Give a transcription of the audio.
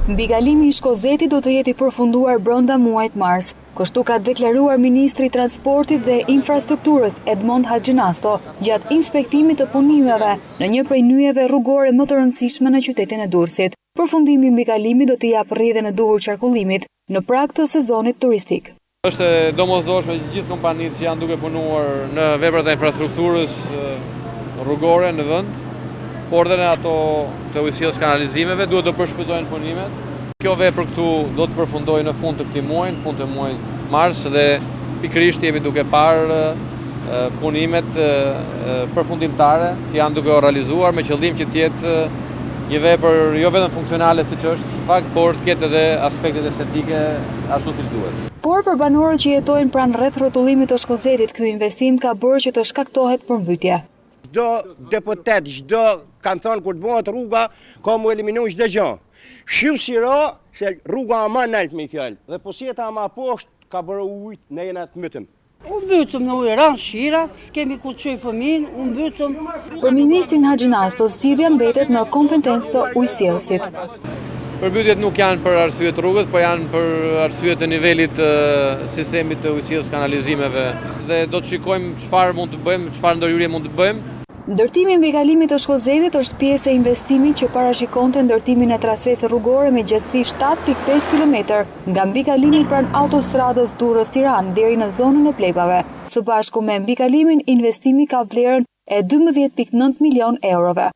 Mbikalimi i Shkozetit do të jetë i përfunduar brenda muajit mars. Kështu ka deklaruar Ministri i Transportit dhe Infrastrukturës Edmond Haxhinasto gjatë inspektimit të punimeve në një prej nyjeve rrugore më të rëndësishme në qytetin e Durrësit. Përfundimi i mbikalimit do të japë rrjedhën e duhur qarkullimit në prag të sezonit turistik. Është domosdoshme që gjithë kompanitë që janë duke punuar në veprat e infrastrukturës rrugore në vend, por edhe në ato të ujësillës kanalizimeve duhet të përshpëtojnë punimet. Kjo vepër këtu do të përfundojë në fund të këtij muaji, në fund të muajit mars dhe pikërisht jemi duke parë punimet përfundimtare që janë duke u realizuar me qëllim që të jetë një vepër jo vetëm funksionale siç është, në fakt, por të ketë edhe aspektet estetike ashtu siç duhet. Por për banorët që jetojnë pranë rreth rrotullimit të Shkozetit, ky investim ka bërë që të shkaktohet përmbytje. Çdo deputet, çdo kanë thënë kur të bëhet rruga, ka mu eliminu çdo gjë. Shiu si ra se rruga ama nalt me fjalë dhe posjeta ama poshtë ka bërë ujë ne jena të mytëm. Unë bytëm në ujë ranë shira, s'kemi ku të qoj fëmin, unë bytëm. Për Ministrin Haxhinasto, zgjidhja mbetet në kompetencë të ujësillësit. Përmbytjet nuk janë për arsye të rrugës, por janë për arsye të nivelit të sistemit të ujësillës kanalizimeve dhe do të shikojmë çfarë mund të bëjmë, çfarë ndërhyrje mund të bëjmë. Ndërtimi i mbikalimit të Shkozetit është pjesë e investimit që parashikonte ndërtimin e trasesë rrugore me gjatësi 7.5 km nga mbikalimi pranë autostradës Durrës-Tiranë deri në zonën e Plepave. Së bashku me mbikalimin, investimi ka vlerën e 12.9 milion eurove.